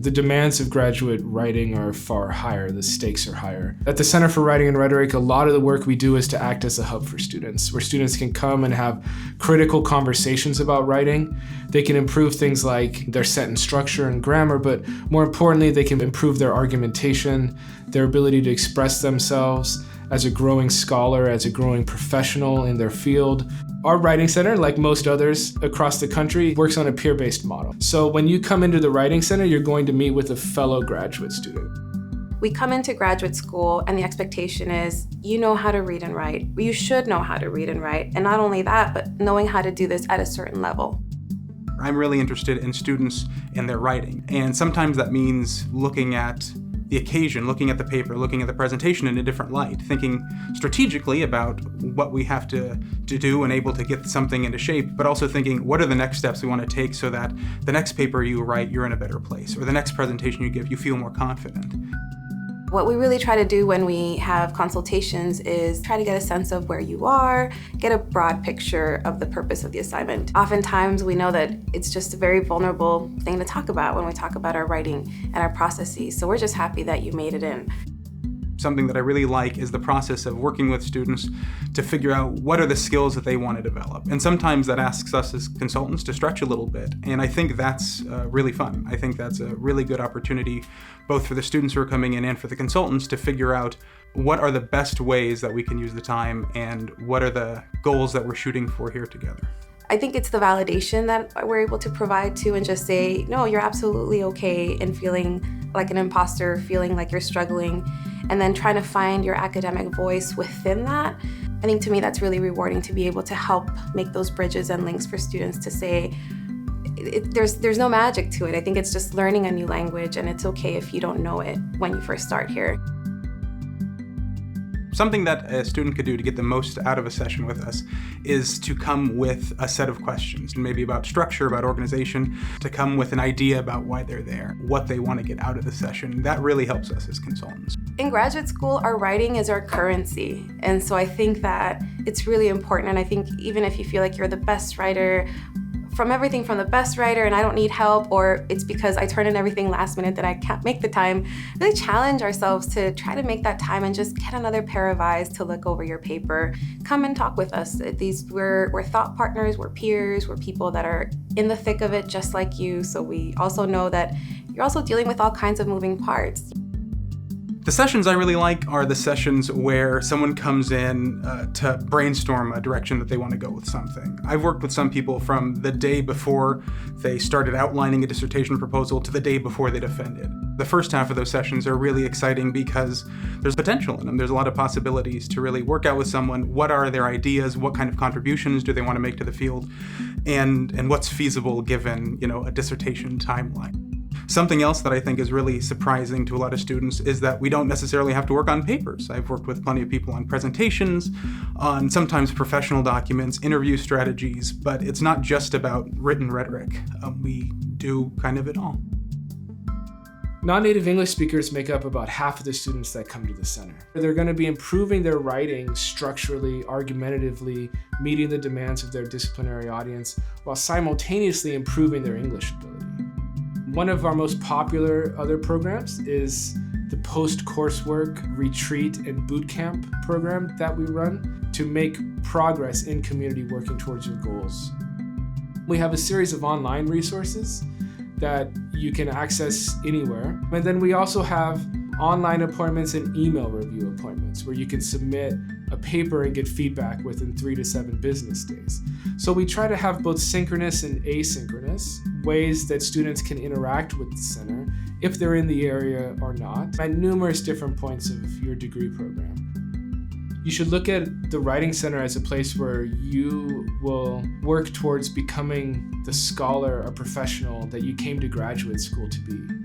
The demands of graduate writing are far higher, the stakes are higher. At the Center for Writing and Rhetoric, a lot of the work we do is to act as a hub for students, where students can come and have critical conversations about writing. They can improve things like their sentence structure and grammar, but more importantly, they can improve their argumentation, their ability to express themselves as a growing scholar, as a growing professional in their field. Our Writing Center, like most others across the country, works on a peer-based model. So when you come into the Writing Center, you're going to meet with a fellow graduate student. We come into graduate school and the expectation is you know how to read and write. You should know how to read and write. And not only that, but knowing how to do this at a certain level. I'm really interested in students and their writing. And sometimes that means looking at the occasion, looking at the paper, looking at the presentation in a different light, thinking strategically about what we have to do and able to get something into shape, but also thinking what are the next steps we want to take so that the next paper you write, you're in a better place, or the next presentation you give, you feel more confident. What we really try to do when we have consultations is try to get a sense of where you are, get a broad picture of the purpose of the assignment. Oftentimes we know that it's just a very vulnerable thing to talk about when we talk about our writing and our processes, so we're just happy that you made it in. Something that I really like is the process of working with students to figure out what are the skills that they want to develop. And sometimes that asks us as consultants to stretch a little bit. And I think that's really fun. I think that's a really good opportunity, both for the students who are coming in and for the consultants, to figure out what are the best ways that we can use the time and what are the goals that we're shooting for here together. I think it's the validation that we're able to provide to and just say, no, you're absolutely okay, and feeling like an imposter, feeling like you're struggling, and then trying to find your academic voice within that. I think to me that's really rewarding to be able to help make those bridges and links for students to say, there's no magic to it. I think it's just learning a new language, and it's okay if you don't know it when you first start here. Something that a student could do to get the most out of a session with us is to come with a set of questions, maybe about structure, about organization, to come with an idea about why they're there, what they want to get out of the session. That really helps us as consultants. In graduate school, our writing is our currency. And so I think that it's really important. And I think even if you feel like you're the best writer, from everything from the best writer and I don't need help, or it's because I turn in everything last minute that I can't make the time, really challenge ourselves to try to make that time and just get another pair of eyes to look over your paper. Come and talk with us. We're thought partners, we're peers, we're people that are in the thick of it just like you. So we also know that you're also dealing with all kinds of moving parts. The sessions I really like are the sessions where someone comes in to brainstorm a direction that they want to go with something. I've worked with some people from the day before they started outlining a dissertation proposal to the day before they defended. The first half of those sessions are really exciting because there's potential in them. There's a lot of possibilities to really work out with someone. What are their ideas? What kind of contributions do they want to make to the field? And what's feasible given, a dissertation timeline. Something else that I think is really surprising to a lot of students is that we don't necessarily have to work on papers. I've worked with plenty of people on presentations, on sometimes professional documents, interview strategies, but it's not just about written rhetoric. We do kind of it all. Non-native English speakers make up about half of the students that come to the center. They're going to be improving their writing structurally, argumentatively, meeting the demands of their disciplinary audience, while simultaneously improving their English ability. One of our most popular other programs is the post-coursework retreat and bootcamp program that we run to make progress in community working towards your goals. We have a series of online resources that you can access anywhere. And then we also have online appointments and email review appointments where you can submit a paper and get feedback within 3 to 7 business days. So we try to have both synchronous and asynchronous ways that students can interact with the center if they're in the area or not, at numerous different points of your degree program. You should look at the Writing Center as a place where you will work towards becoming the scholar or professional that you came to graduate school to be.